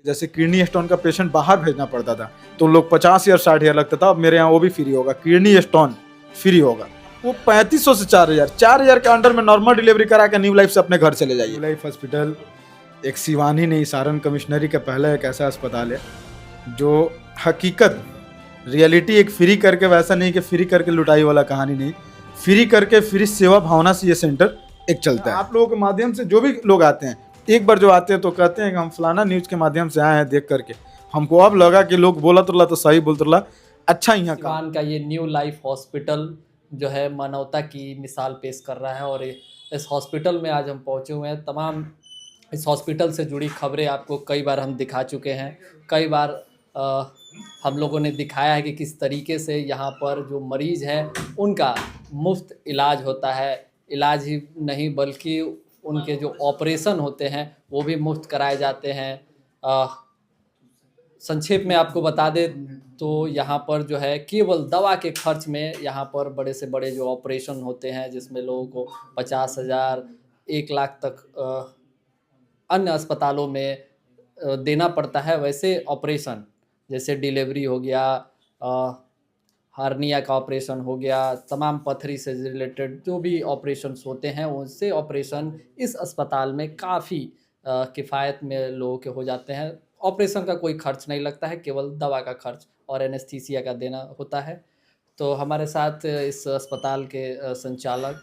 जैसे kidney stone का patient बाहर भेजना पड़ता था तो लोग 50 या 60 हज़ार लगता था, अब मेरे यहाँ वो भी फ्री होगा, किडनी स्टोन फ्री होगा। वो 3500 से 4000 के अंडर में नॉर्मल डिलीवरी करा के न्यू लाइफ से अपने घर चले जाइए। न्यू लाइफ हॉस्पिटल एक सिवानी नहीं, सारण कमिश्नरी का पहला एक ऐसा अस्पताल है जो हकीकत रियलिटी एक फ्री करके, वैसा नहीं कि फ्री करके लुटाई वाला कहानी नहीं, फ्री करके फ्री सेवा भावना से ये सेंटर एक चलता है। आप लोगों के माध्यम से जो भी लोग आते हैं, एक बार जो आते हैं तो कहते हैं कि हम फलाना न्यूज़ के माध्यम से आए हैं देख करके, हमको अब लगा कि लोग बोलत रहा तो सही बोलत रहा, अच्छा यहाँ सिवान का ये न्यू लाइफ हॉस्पिटल जो है मानवता की मिसाल पेश कर रहा है। और इस हॉस्पिटल में आज हम पहुँचे हुए हैं। तमाम इस हॉस्पिटल से जुड़ी खबरें आपको कई बार हम दिखा चुके हैं। कई बार हम लोगों ने दिखाया है कि किस तरीके से यहाँ पर जो मरीज़ हैं उनका मुफ्त इलाज होता है। इलाज ही नहीं बल्कि उनके जो ऑपरेशन होते हैं वो भी मुफ्त कराए जाते हैं। संक्षेप में आपको बता दें तो यहाँ पर जो है केवल दवा के खर्च में यहाँ पर बड़े से बड़े जो ऑपरेशन होते हैं जिसमें लोगों को 50,000 1 लाख तक अन्य अस्पतालों में देना पड़ता है, वैसे ऑपरेशन जैसे डिलीवरी हो गया, हार्निया का ऑपरेशन हो गया, तमाम पथरी से रिलेटेड जो भी ऑपरेशंस होते हैं उनसे ऑपरेशन इस अस्पताल में काफ़ी किफ़ायत में लोगों के हो जाते हैं। ऑपरेशन का कोई खर्च नहीं लगता है, केवल दवा का खर्च और एनेस्थीसिया का देना होता है। तो हमारे साथ इस अस्पताल के संचालक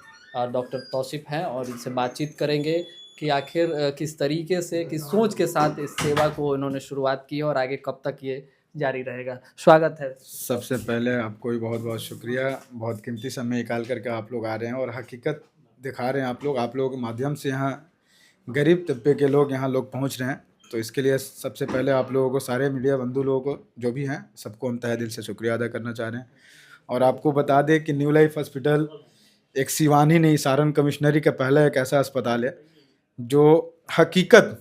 डॉक्टर तौसीफ हैं और इनसे बातचीत करेंगे कि आखिर किस तरीके से, किस सोच के साथ इस सेवा को इन्होंने शुरुआत की है और आगे कब तक ये जारी रहेगा। स्वागत है। सबसे पहले आपको भी बहुत बहुत शुक्रिया, बहुत कीमती समय निकाल करके आप लोग आ रहे हैं और हकीकत दिखा रहे हैं। आप लोगों के माध्यम से यहाँ गरीब तबके के लोग यहाँ लोग पहुँच रहे हैं, तो इसके लिए सबसे पहले आप लोगों को, सारे मीडिया बंधु लोगों को जो भी हैं, सबको हम तहे दिल से शुक्रिया अदा करना चाह रहे हैं। और आपको बता दें कि न्यू लाइफ हॉस्पिटल एक सिवानी नहीं, सारण कमिश्नरी का पहला एक ऐसा अस्पताल है जो हकीकत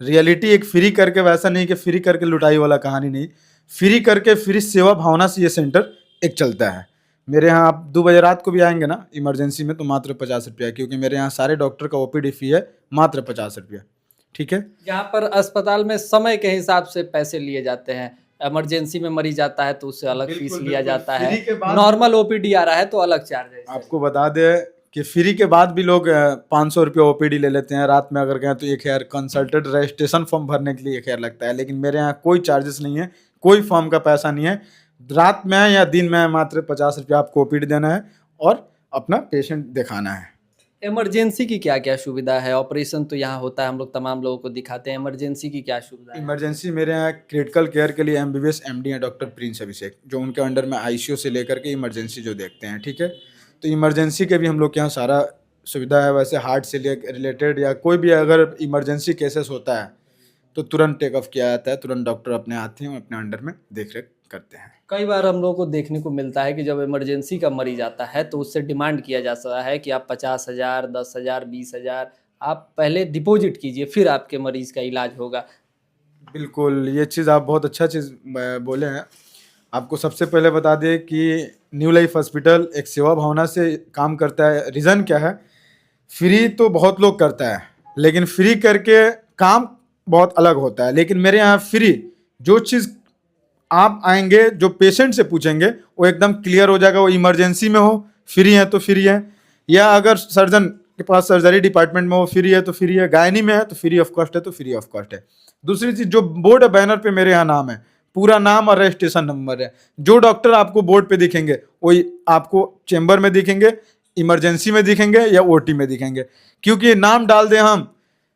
रियलिटी एक फ्री करके, वैसा नहीं कि फ्री करके लुटाई वाला कहानी नहीं, फ्री करके फ्री सेवा भावना से ये सेंटर एक चलता है। मेरे यहाँ आप 2 बजे रात को भी आएंगे ना इमरजेंसी में तो मात्र 50 रुपया, क्योंकि मेरे यहाँ सारे डॉक्टर का ओपीडी फी है मात्र 50 रुपया। ठीक है, यहाँ पर अस्पताल में समय के हिसाब से पैसे लिए जाते हैं। इमरजेंसी में मरीज आता है तो उससे अलग फीस लिया जाता है, नॉर्मल ओपीडी आ रहा है तो अलग चार्ज है। आपको बता दें कि फ्री के बाद भी लोग 500 रुपये ओपीडी ले लेते हैं। रात में अगर गए तो 1,000 कंसल्टेंट रजिस्ट्रेशन फॉर्म भरने के लिए 1,000 लगता है, लेकिन मेरे यहाँ कोई चार्जेस नहीं है, कोई फॉर्म का पैसा नहीं है। रात में या दिन में मात्र 50 रुपये आपको ओपीडी देना है और अपना पेशेंट दिखाना है। इमरजेंसी की क्या क्या सुविधा है? ऑपरेशन तो यहाँ होता है, हम लोग तमाम लोगों को दिखाते हैं। इमरजेंसी की क्या सुविधा है? इमरजेंसी मेरे यहाँ क्रिटिकल केयर के लिए MBBS MD हैं डॉक्टर प्रिंस अभिषेक, जो उनके अंडर में ICU से लेकर के इमरजेंसी जो देखते हैं। ठीक है, तो इमरजेंसी के भी हम लोग के यहाँ सारा सुविधा है। वैसे हार्ट से रिलेटेड या कोई भी अगर इमरजेंसी केसेस होता है तो तुरंत टेक ऑफ किया जाता है, तुरंत डॉक्टर अपने आते हैं, अपने अंडर में देख रेख करते हैं। कई बार हम लोगों को देखने को मिलता है कि जब इमरजेंसी का मरीज आता है तो उससे डिमांड किया जा सकता है कि आप 50,000, 10,000, 20,000 आप पहले डिपॉजिट कीजिए, फिर आपके मरीज का इलाज होगा। बिल्कुल, ये चीज़ आप बहुत अच्छा चीज़ बोले हैं। आपको सबसे पहले बता दें कि न्यू लाइफ हॉस्पिटल एक सेवा भावना से काम करता है। रीज़न क्या है? फ्री तो बहुत लोग करता है, लेकिन फ्री करके काम बहुत अलग होता है। लेकिन मेरे यहाँ फ्री जो चीज़ आप आएंगे, जो पेशेंट से पूछेंगे वो एकदम क्लियर हो जाएगा। वो इमरजेंसी में हो फ्री है तो फ्री है, या अगर सर्जन के पास सर्जरी डिपार्टमेंट में हो फ्री है तो फ्री है, गायनी में है तो फ्री ऑफ कॉस्ट है तो फ्री ऑफ कॉस्ट है। दूसरी चीज़, जो बोर्ड बैनर पे मेरे यहाँ नाम है, पूरा नाम और रजिस्ट्रेशन नंबर है। जो डॉक्टर आपको बोर्ड पे दिखेंगे वही आपको चेंबर में दिखेंगे, इमरजेंसी में दिखेंगे या OT में दिखेंगे। क्योंकि नाम डाल दें हम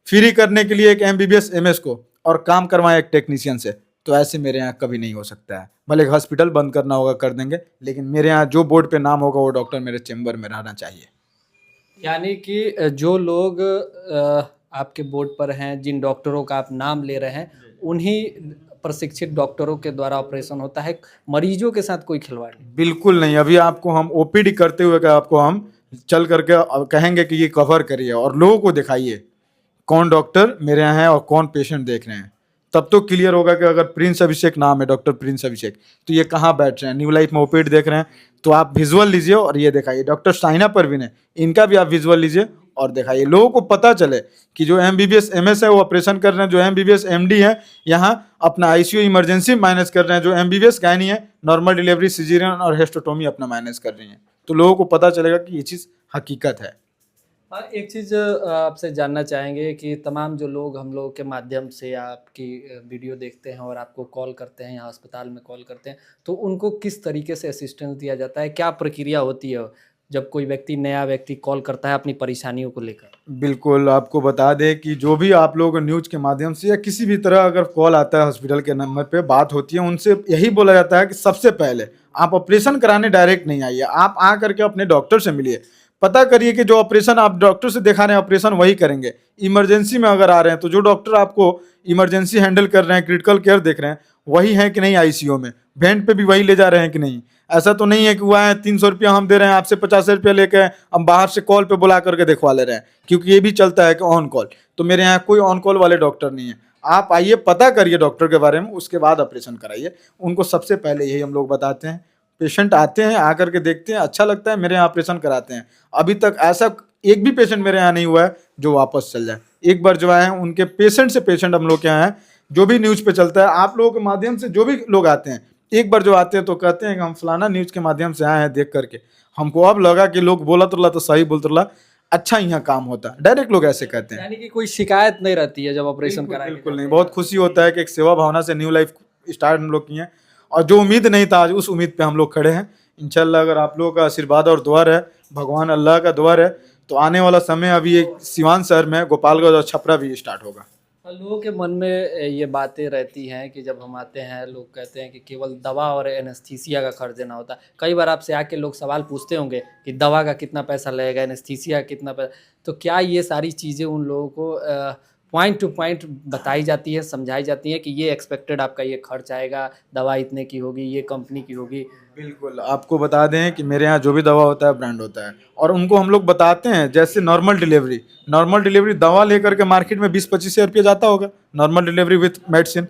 फ्री करने के लिए एक MBBS MS को और काम करवाएं एक टेक्नीशियन से, तो ऐसे मेरे यहाँ कभी नहीं हो सकता है। भले हॉस्पिटल बंद करना होगा कर देंगे, लेकिन मेरे यहाँ जो बोर्ड पे नाम होगा वो डॉक्टर मेरे चेंबर में रहना चाहिए। यानी कि जो लोग आपके बोर्ड पर हैं, जिन डॉक्टरों का आप नाम ले रहे हैं, उन्हीं प्रशिक्षित डॉक्टरों के द्वारा ऑपरेशन होता है। मरीजों के साथ कोई खिलवाड़ नहीं? बिल्कुल नहीं। अभी आपको हम OPD करते हुए का आपको हम चल करके कहेंगे कि ये कवर करिए और लोगों को दिखाइए कौन डॉक्टर मेरे यहाँ है और कौन पेशेंट देख रहे हैं, तब तो क्लियर होगा कि अगर प्रिंस अभिषेक नाम है, डॉक्टर प्रिंस अभिषेक, तो ये कहाँ बैठ रहे हैं। न्यू लाइफ में OPD देख रहे हैं तो आप विजुअल लीजिए और ये दिखाइए। डॉक्टर साइना परवीन है, इनका भी आप विजुअल लीजिए और दिखाइए, लोगों को पता चले कि जो MBBS MS है वो ऑपरेशन कर रहे हैं, जो MBBS MD है यहाँ अपना ICU इमरजेंसी मैनेज कर रहे हैं, जो MBBS गायनी है नॉर्मल डिलीवरी सिजेरियन और हेस्टोटोमी अपना मैनेज कर रही हैं। तो लोगों को पता चलेगा कि ये चीज़ हकीकत है। हाँ, एक चीज़ आपसे जानना चाहेंगे कि तमाम जो लोग हम लोग के माध्यम से आपकी वीडियो देखते हैं और आपको कॉल करते हैं या अस्पताल में कॉल करते हैं, तो उनको किस तरीके से असिस्टेंस दिया जाता है? क्या प्रक्रिया होती है जब कोई नया व्यक्ति कॉल करता है अपनी परेशानियों को लेकर? बिल्कुल, आपको बता दें कि जो भी आप लोग न्यूज़ के माध्यम से या किसी भी तरह अगर कॉल आता है हॉस्पिटल के नंबर पे, बात होती है, उनसे यही बोला जाता है कि सबसे पहले आप ऑपरेशन कराने डायरेक्ट नहीं आइए, आप आ करके अपने डॉक्टर से मिलिए, पता करिए कि जो ऑपरेशन आप डॉक्टर से दिखा रहे हैं ऑपरेशन वही करेंगे। इमरजेंसी में अगर आ रहे हैं तो जो डॉक्टर आपको इमरजेंसी हैंडल कर रहे हैं, क्रिटिकल केयर देख रहे हैं, वही हैं कि नहीं ICU में, वेंट पे भी वही ले जा रहे हैं कि नहीं। ऐसा तो नहीं है कि वो आए 300 रुपया हम दे रहे हैं, आपसे 50 रुपया लेके हम बाहर से कॉल पे बुला करके दिखवा ले रहे हैं, क्योंकि ये भी चलता है कि ऑन कॉल। तो मेरे यहाँ कोई ऑन कॉल वाले डॉक्टर नहीं है। आप आइए, पता करिए डॉक्टर के बारे में, उसके बाद ऑपरेशन कराइए। उनको सबसे पहले यही हम लोग बताते हैं। पेशेंट आते हैं, आकर के देखते हैं, अच्छा लगता है, मेरे यहाँ ऑपरेशन कराते हैं। अभी तक ऐसा एक भी पेशेंट मेरे यहाँ नहीं हुआ है जो वापस चल जाए। एक बार जो आए हैं उनके पेशेंट से पेशेंट हम लोग के यहाँ हैं, जो भी न्यूज़ पे चलता है, आप लोगों के माध्यम से जो भी लोग आते हैं, एक बार जो आते हैं तो कहते हैं कि हम फलाना न्यूज़ के माध्यम से आए हैं, देख करके हमको अब लगा कि लोग बोलत रहा तो सही बोलत रहा, अच्छा यहाँ काम होता है। डायरेक्ट लोग ऐसे कहते हैं। यानी कि कोई शिकायत नहीं रहती है जब ऑपरेशन बिल्कुल कराए? बिल्कुल नहीं, बहुत खुशी होता है कि एक सेवा भावना से न्यू लाइफ स्टार्ट हम लोग किए हैं, और जो उम्मीद नहीं था आज उस उम्मीद पे हम लोग खड़े हैं। इंशाल्लाह अगर आप लोगों का आशीर्वाद और दुआ है, भगवान अल्लाह का दुआ है, तो आने वाला समय अभी एक सिवान शहर में गोपालगंज और छपरा भी स्टार्ट होगा। लोगों के मन में ये बातें रहती हैं कि जब हम आते हैं लोग कहते हैं कि केवल दवा और एनेस्थीसिया का खर्च देना होता है। कई बार आपसे आके लोग सवाल पूछते होंगे कि दवा का कितना पैसा लगेगा, एनेस्थीसिया कितना पैसा, तो क्या ये सारी चीज़ें उन लोगों को पॉइंट टू पॉइंट बताई जाती है, समझाई जाती है कि ये एक्सपेक्टेड आपका ये खर्च आएगा, दवा इतने की होगी, ये कंपनी की होगी? बिल्कुल, आपको बता दें कि मेरे यहाँ जो भी दवा होता है ब्रांड होता है, और उनको हम लोग बताते हैं। जैसे नॉर्मल डिलीवरी दवा लेकर के मार्केट में 20-25 हज़ार रुपया जाता होगा, नॉर्मल डिलीवरी विथ मेडिसिन।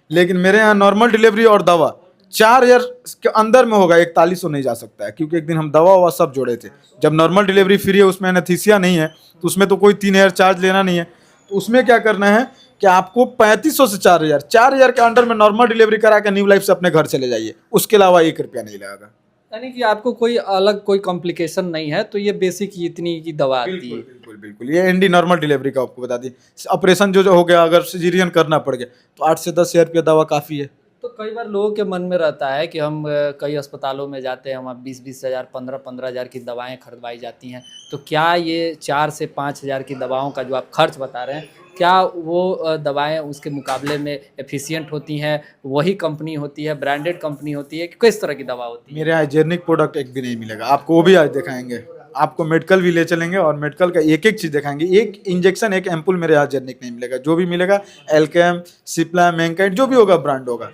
लेकिन मेरे यहाँ नॉर्मल डिलीवरी और दवा 4,000 के अंदर में होगा, 4100 नहीं जा सकता है, क्योंकि एक दिन हम दवा ववा सब जोड़े थे। जब नॉर्मल डिलीवरी फ्री है, उसमें एनेस्थीसिया नहीं है, तो उसमें तो कोई 3,000 चार्ज लेना नहीं है। तो उसमें क्या करना है कि आपको 3500 से 4,000 के अंडर में नॉर्मल डिलीवरी करा के न्यू लाइफ से अपने घर चले जाइए, उसके अलावा 1 रुपया नहीं लगेगा। यानी कि आपको कोई अलग कोई कॉम्प्लिकेशन नहीं है, तो ये बेसिक इतनी की दवा आती है। बिल्कुल बिल्कुल, ये ND नॉर्मल डिलीवरी का आपको बता दी। ऑपरेशन जो हो गया, अगर सिजेरियन करना पड़ गया तो 8 से 10 हज़ार रुपया दवा काफ़ी है। तो कई बार लोगों के मन में रहता है कि हम कई अस्पतालों में जाते हैं, वहाँ 20-20 हज़ार 15-15 हज़ार की दवाएं खरीदवाई जाती हैं। तो क्या ये 4 से 5 हज़ार की दवाओं का जो आप खर्च बता रहे हैं, क्या वो दवाएं उसके मुकाबले में एफिशिएंट होती हैं? वही कंपनी होती है, ब्रांडेड कंपनी होती है, कि किस तरह की दवा होती है? मेरे यहाँ जेनेरिक प्रोडक्ट एक भी नहीं मिलेगा आपको, वो भी आज दिखाएंगे। आपको मेडिकल भी ले चलेंगे और मेडिकल का एक एक चीज़ दिखाएंगे। एक इंजेक्शन, एक एम्पुल मेरे यहाँ जेनेरिक नहीं मिलेगा। जो भी मिलेगा एल्केम, सिप्ला, मैंकाइट, जो भी होगा ब्रांड होगा।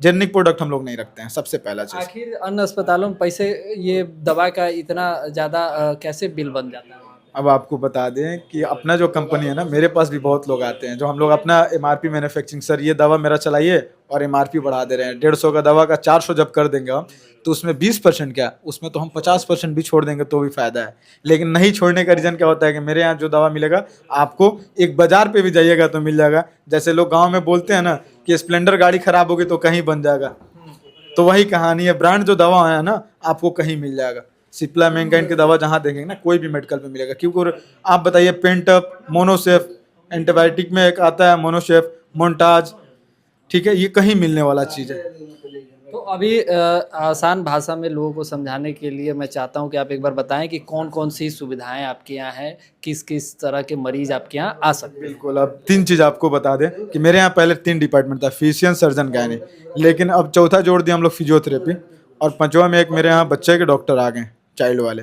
जेनेरिक प्रोडक्ट हम लोग नहीं रखते हैं, सबसे पहला चीज़। आखिर अन्य अस्पतालों में पैसे, ये दवा का इतना ज़्यादा कैसे बिल बन जाता है? अब आपको बता दें कि अपना जो कंपनी है ना, मेरे पास भी बहुत लोग आते हैं जो हम लोग अपना MRP मैन्युफैक्चरिंग, सर ये दवा मेरा चलाइए, और MRP बढ़ा दे रहे हैं। 150 का दवा का 400 जब कर देंगे हम, तो उसमें 20% क्या, उसमें तो हम 50% भी छोड़ देंगे तो भी फ़ायदा है। लेकिन नहीं छोड़ने का रीज़न क्या होता है कि मेरे यहाँ जो दवा मिलेगा आपको, एक बाज़ार पे भी जाइएगा तो मिल जाएगा। जैसे लोग गाँव में बोलते हैं ना कि स्प्लेंडर गाड़ी ख़राब होगी तो कहीं बन जाएगा, तो वही कहानी है। ब्रांड जो दवा है ना, आपको कहीं मिल जाएगा। सिप्ला, मैंकाइट की दवा जहाँ देखेंगे ना, कोई भी मेडिकल पे मिलेगा। क्योंकि आप बताइए, पेंटअप, मोनोसेफ, एंटीबायोटिक में एक आता है मोनोसेफ, मोन्टाज, ठीक है, ये कहीं मिलने वाला चीज़ है। तो अभी आसान भाषा में लोगों को समझाने के लिए मैं चाहता हूँ कि आप एक बार बताएं कि कौन कौन सी सुविधाएं आपके यहाँ हैं, किस किस तरह के मरीज आपके यहाँ आ सकते हैं। बिल्कुल, अब 3 चीज़ आपको बता दें कि मेरे यहाँ पहले 3 डिपार्टमेंट था, फिजिशियन, सर्जन, गायनी। लेकिन अब चौथा जोड़ दिया हम लोग, फिजियोथेरेपी, और 5वां में एक मेरे यहाँ बच्चे के डॉक्टर आ गए, चाइल्ड वाले।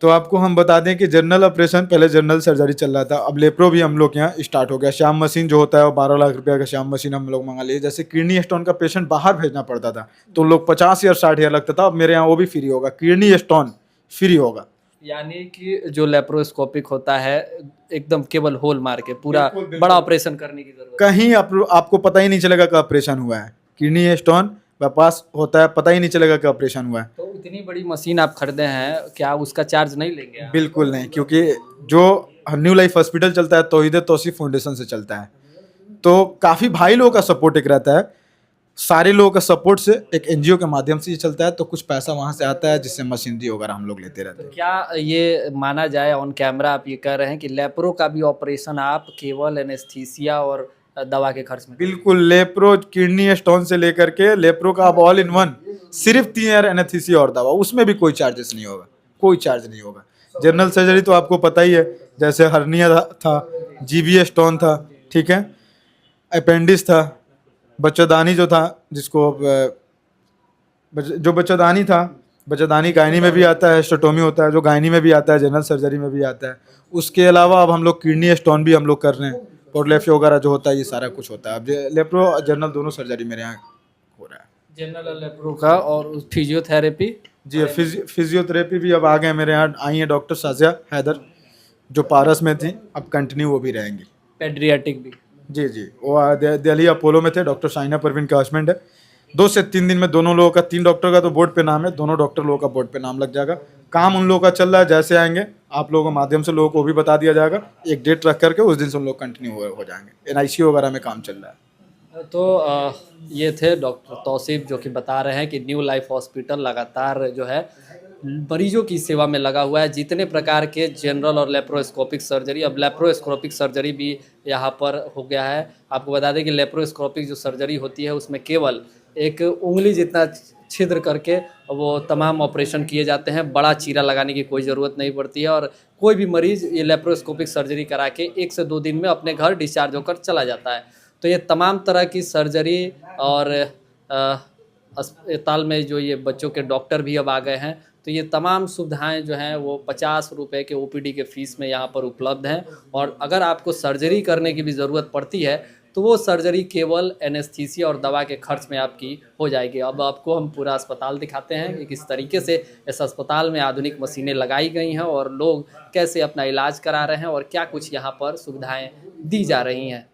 तो आपको हम बता दें कि जनरल ऑपरेशन, पहले जनरल सर्जरी चल रहा था, अब लेप्रो भी हम लोग के यहाँ स्टार्ट हो गया। श्याम मशीन जो होता है वो 12 लाख रुपये का श्याम मशीन हम लोग मंगा लिए। जैसे किडनी स्टोन का पेशेंट बाहर भेजना पड़ता था तो लोग 50 या 60 हज़ार लगता था, अब मेरे यहाँ वो भी फ्री होगा, किडनी स्टोन फ्री होगा। यानी कि जो लेप्रोस्कोपिक होता है, एकदम केवल होल मार के पूरा बिल्कुल, बिल्कुल। बड़ा ऑपरेशन करने की जरूरत कहीं आपको पता ही नहीं चलेगा कि ऑपरेशन हुआ है। किडनी स्टोन पास होता है, पता ही नहीं चलेगा कि ऑपरेशन हुआ है। तो इतनी बड़ी मशीन आप खरीदे हैं, क्या उसका चार्ज नहीं लेंगे आप? बिल्कुल नहीं, क्योंकि जो न्यू लाइफ हॉस्पिटल चलता है तौहीद तौसीफ फाउंडेशन से चलता है, तो काफ़ी भाई लोगों का सपोर्ट एक रहता है, सारे लोगों का सपोर्ट से एक एनजीओ के माध्यम से ये चलता है, तो कुछ पैसा वहाँ से आता है जिससे मशीनरी वगैरह हम लोग लेते रहते हैं। क्या ये माना जाए, ऑन कैमरा आप ये कह रहे हैं कि लेप्रो का भी ऑपरेशन आप केवल एनेस्थीसिया और दवा के खर्च में? बिल्कुल, लेप्रो किडनी स्टोन से लेकर के लेप्रो का अब ऑल इन वन, सिर्फ 3 एनेस्थीसिया और दवा, उसमें भी कोई चार्जेस नहीं होगा, कोई चार्ज नहीं होगा। जनरल सर्जरी तो आपको पता ही है, जैसे हर्निया था, जीबीए स्टोन था, ठीक है, अपेंडिक्स था, बच्चेदानी जो था, जिसको जो बच्चेदानी था, बच्चेदानी गायनी में भी आता है, स्टेटोमी होता है जो गायनी में भी आता है, जनरल सर्जरी में भी आता है। उसके अलावा अब हम लोग किडनी स्टोन भी हम लोग कर रहे हैं, पोर्टलेफ्ट वगैरह जो होता है, ये सारा कुछ होता है। अब लेप्रो जनरल दोनों सर्जरी मेरे यहाँ हो रहा है। जनरल लेप्रो का और फिजियोथेरेपी? जी, फिजियोथेरेपी भी अब आ गए मेरे यहाँ, आई हैं डॉक्टर साजिया हैदर, जो पारस में थी, अब कंटिन्यू वो भी रहेंगी। पेडियाट्रिक भी? जी जी, वो दिल्ली अपोलो में थे, डॉक्टर शाइना परवीन का हस्बैंड है। 2 से 3 दिन में दोनों लोगों का, 3 डॉक्टर का तो बोर्ड पे नाम है, दोनों डॉक्टर लोगों का बोर्ड पे नाम लग जाएगा। काम उन लोगों का चल रहा है, जैसे आएंगे आप लोगों के माध्यम से लोगों को भी बता दिया जाएगा, एक डेट रख करके उस दिन से उन लोग कंटिन्यू हो जाएंगे। NICU वगैरह में काम चल रहा है। तो ये थे डॉक्टर तौसीफ, जो कि बता रहे हैं कि न्यू लाइफ हॉस्पिटल लगातार जो है मरीजों की सेवा में लगा हुआ है। जितने प्रकार के जनरल और लेप्रोस्कोपिक सर्जरी, अब लेप्रोस्कोपिक सर्जरी भी यहाँ पर हो गया है। आपको बता दें कि लेप्रोस्कोपिक जो सर्जरी होती है उसमें केवल एक उंगली जितना छिद्र करके वो तमाम ऑपरेशन किए जाते हैं, बड़ा चीरा लगाने की कोई ज़रूरत नहीं पड़ती है, और कोई भी मरीज़ ये लेप्रोस्कोपिक सर्जरी करा के 1 से 2 दिन में अपने घर डिस्चार्ज होकर चला जाता है। तो ये तमाम तरह की सर्जरी, और अस्पताल में जो ये बच्चों के डॉक्टर भी अब आ गए हैं, तो ये तमाम सुविधाएं जो हैं वो 50 रुपये के OPD के फ़ीस में यहाँ पर उपलब्ध हैं। और अगर आपको सर्जरी करने की भी ज़रूरत पड़ती है तो वो सर्जरी केवल एनेस्थीसिया और दवा के खर्च में आपकी हो जाएगी। अब आपको हम पूरा अस्पताल दिखाते हैं कि किस तरीके से इस अस्पताल में आधुनिक मशीनें लगाई गई हैं और लोग कैसे अपना इलाज करा रहे हैं और क्या कुछ यहाँ पर सुविधाएँ दी जा रही हैं।